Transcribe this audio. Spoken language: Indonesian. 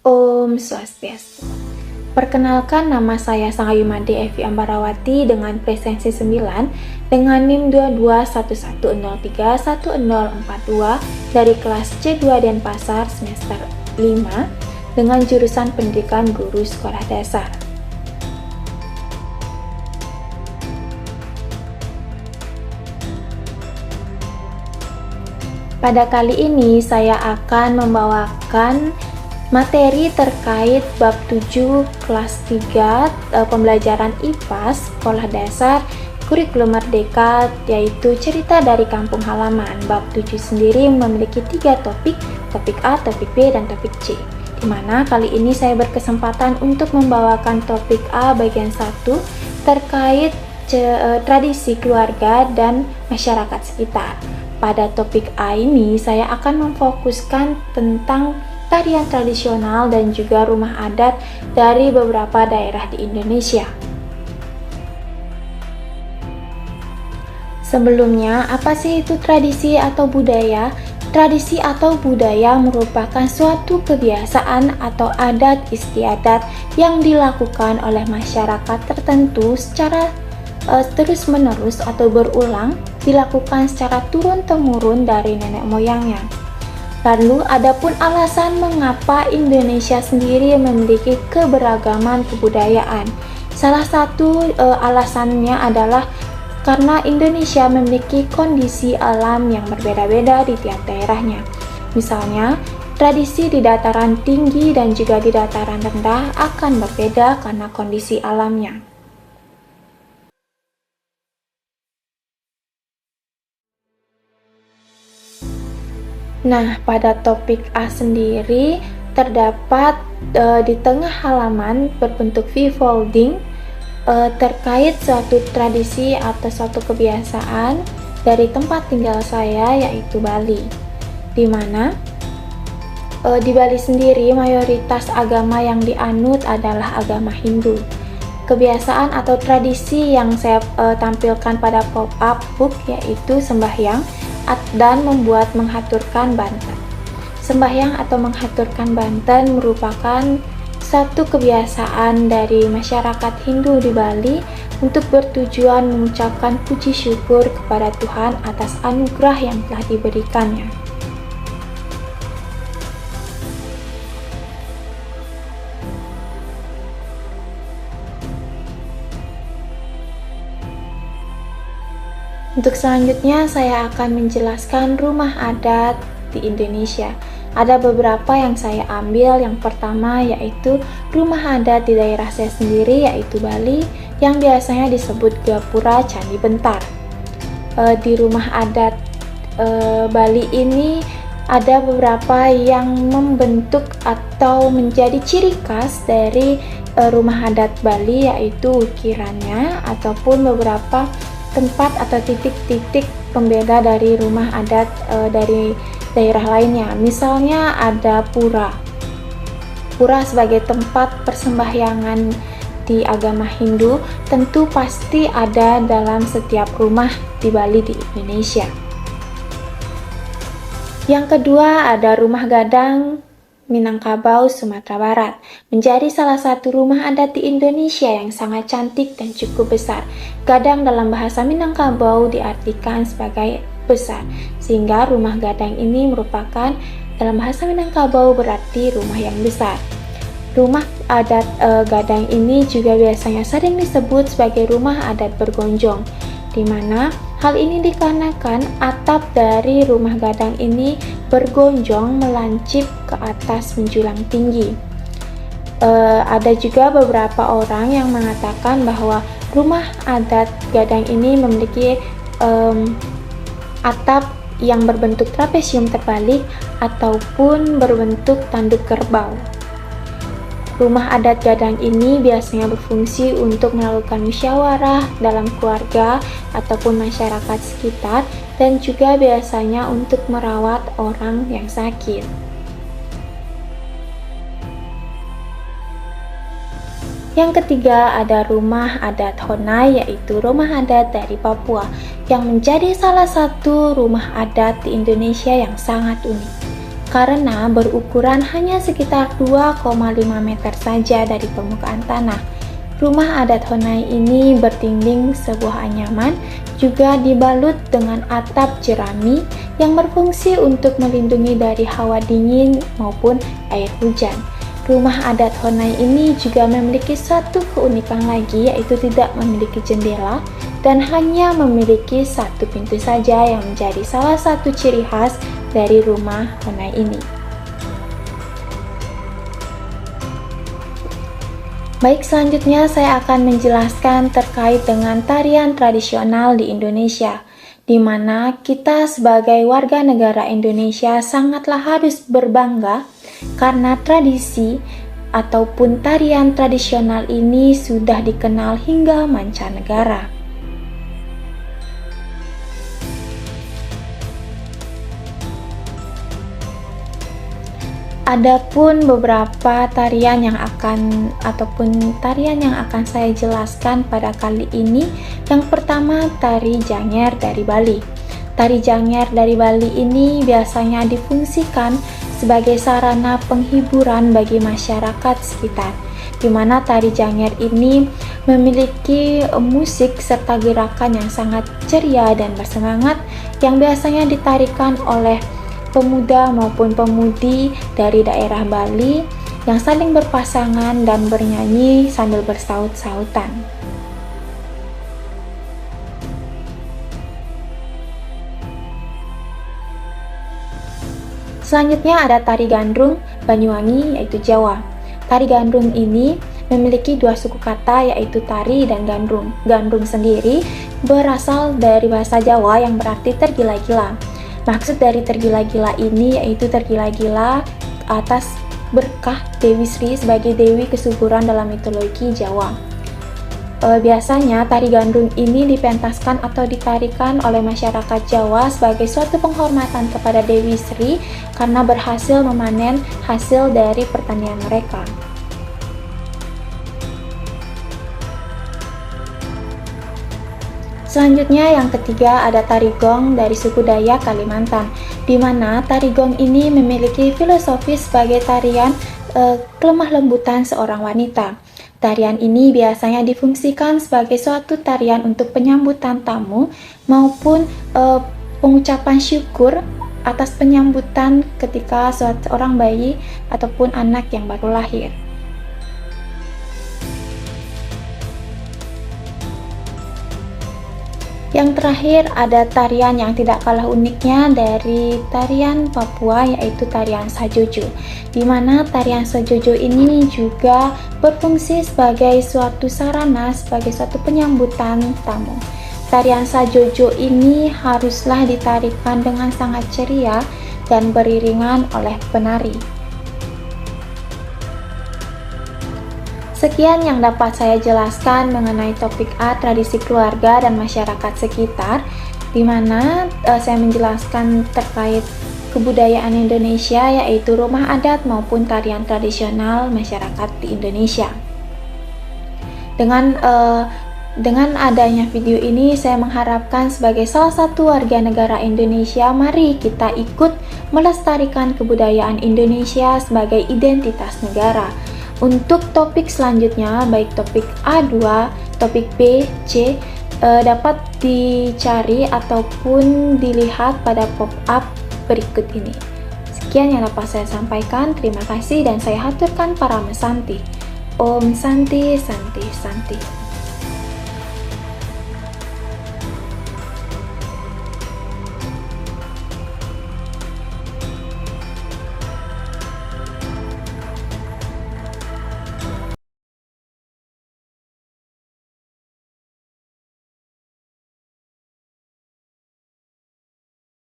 Om Swastiastu. Perkenalkan, nama saya Sangayumade Evi Ambarawati dengan presensi 9 dengan NIM 2211031042 dari kelas C2 Denpasar semester 5 dengan jurusan Pendidikan Guru Sekolah Dasar. Pada kali ini saya akan membawakan materi terkait bab 7 kelas 3 pembelajaran IPA Sekolah Dasar Kurikulum Merdeka, yaitu cerita dari kampung halaman. Bab 7 sendiri memiliki 3 topik A, topik B, dan topik C. Dimana kali ini saya berkesempatan untuk membawakan topik A bagian 1 terkait tradisi keluarga dan masyarakat sekitar. Pada topik A ini saya akan memfokuskan tentang tarian tradisional dan juga rumah adat dari beberapa daerah di Indonesia. Sebelumnya, apa sih itu tradisi atau budaya? Tradisi atau budaya merupakan suatu kebiasaan atau adat istiadat yang dilakukan oleh masyarakat tertentu secara terus-menerus atau berulang, dilakukan secara turun-temurun dari nenek moyangnya. Lalu, adapun alasan mengapa Indonesia sendiri memiliki keberagaman kebudayaan. Salah satu alasannya adalah karena Indonesia memiliki kondisi alam yang berbeda-beda di tiap daerahnya. Misalnya, tradisi di dataran tinggi dan juga di dataran rendah akan berbeda karena kondisi alamnya. Nah, pada topik A sendiri terdapat di tengah halaman berbentuk V folding terkait suatu tradisi atau suatu kebiasaan dari tempat tinggal saya, yaitu Bali. Di mana di Bali sendiri mayoritas agama yang dianut adalah agama Hindu. Kebiasaan atau tradisi yang saya tampilkan pada pop-up book yaitu sembahyang dan membuat menghaturkan banten. Sembahyang atau menghaturkan banten merupakan satu kebiasaan dari masyarakat Hindu di Bali untuk bertujuan mengucapkan puji syukur kepada Tuhan atas anugerah yang telah diberikannya. Untuk selanjutnya saya akan menjelaskan rumah adat di Indonesia. Ada beberapa yang saya ambil. Yang pertama yaitu rumah adat di daerah saya sendiri, yaitu Bali, yang biasanya disebut Gapura Candi Bentar. Di rumah adat Bali ini ada beberapa yang membentuk atau menjadi ciri khas dari rumah adat Bali, yaitu ukirannya ataupun beberapa tempat atau titik-titik pembeda dari rumah adat dari daerah lainnya. Misalnya ada pura. Pura sebagai tempat persembahyangan di agama Hindu tentu pasti ada dalam setiap rumah di Bali di Indonesia. Yang kedua ada rumah gadang Minangkabau, Sumatera Barat, menjadi salah satu rumah adat di Indonesia yang sangat cantik dan cukup besar. Gadang dalam bahasa Minangkabau diartikan sebagai besar, sehingga rumah gadang ini merupakan dalam bahasa Minangkabau berarti rumah yang besar. Rumah adat gadang ini juga biasanya sering disebut sebagai rumah adat bergonjong, di mana hal ini dikarenakan atap dari rumah gadang ini bergonjong melancip ke atas menjulang tinggi. Ada juga beberapa orang yang mengatakan bahwa rumah adat gadang ini memiliki atap yang berbentuk trapesium terbalik ataupun berbentuk tanduk kerbau. Rumah adat gadang ini biasanya berfungsi untuk melakukan musyawarah dalam keluarga ataupun masyarakat sekitar, dan juga biasanya untuk merawat orang yang sakit. Yang ketiga ada rumah adat Honai, yaitu rumah adat dari Papua yang menjadi salah satu rumah adat di Indonesia yang sangat unik. karena berukuran hanya sekitar 2,5 meter saja dari permukaan tanah. Rumah adat Honai ini berdinding sebuah anyaman, juga dibalut dengan atap jerami yang berfungsi untuk melindungi dari hawa dingin maupun air hujan. Rumah adat Honai ini juga memiliki satu keunikan lagi, yaitu tidak memiliki jendela dan hanya memiliki satu pintu saja, yang menjadi salah satu ciri khas dari rumah Honai ini. Baik, selanjutnya saya akan menjelaskan terkait dengan tarian tradisional di Indonesia, di mana kita sebagai warga negara Indonesia sangatlah harus berbangga karena tradisi ataupun tarian tradisional ini sudah dikenal hingga mancanegara. Adapun beberapa tarian yang akan saya jelaskan pada kali ini. Yang pertama, tari Janger dari Bali. Tari Janger dari Bali ini biasanya difungsikan sebagai sarana penghiburan bagi masyarakat sekitar, di mana tari Janger ini memiliki musik serta gerakan yang sangat ceria dan bersemangat, yang biasanya ditarikan oleh pemuda maupun pemudi dari daerah Bali yang saling berpasangan dan bernyanyi sambil bersaut-sautan. Selanjutnya ada tari Gandrung Banyuwangi, yaitu Jawa. Tari Gandrung ini memiliki dua suku kata, yaitu tari dan gandrung. Gandrung sendiri berasal dari bahasa Jawa yang berarti tergila-gila. Maksud dari tergila-gila ini yaitu tergila-gila atas berkah Dewi Sri sebagai dewi kesuburan dalam mitologi Jawa. Biasanya tari gandrung ini dipentaskan atau ditarikan oleh masyarakat Jawa sebagai suatu penghormatan kepada Dewi Sri karena berhasil memanen hasil dari pertanian mereka. Selanjutnya yang ketiga ada tari gong dari suku Dayak Kalimantan, di mana tari gong ini memiliki filosofi sebagai tarian kelemah lembutan seorang wanita. Tarian ini biasanya difungsikan sebagai suatu tarian untuk penyambutan tamu maupun pengucapan syukur atas penyambutan ketika seorang bayi ataupun anak yang baru lahir. Yang terakhir ada tarian yang tidak kalah uniknya dari tarian Papua, yaitu tarian Sajojo, di mana tarian Sajojo ini juga berfungsi sebagai suatu sarana, sebagai suatu penyambutan tamu. Tarian Sajojo ini haruslah ditarikan dengan sangat ceria dan beriringan oleh penari. Sekian yang dapat saya jelaskan mengenai topik A, tradisi keluarga dan masyarakat sekitar, di mana saya menjelaskan terkait kebudayaan Indonesia, yaitu rumah adat maupun tarian tradisional masyarakat di Indonesia. Dengan adanya video ini, saya mengharapkan sebagai salah satu warga negara Indonesia, mari kita ikut melestarikan kebudayaan Indonesia sebagai identitas negara. Untuk topik selanjutnya, baik topik A2, topik B, C, dapat dicari ataupun dilihat pada pop-up berikut ini. Sekian yang dapat saya sampaikan, terima kasih dan saya haturkan para mesanti. Om Santi Santi Santi.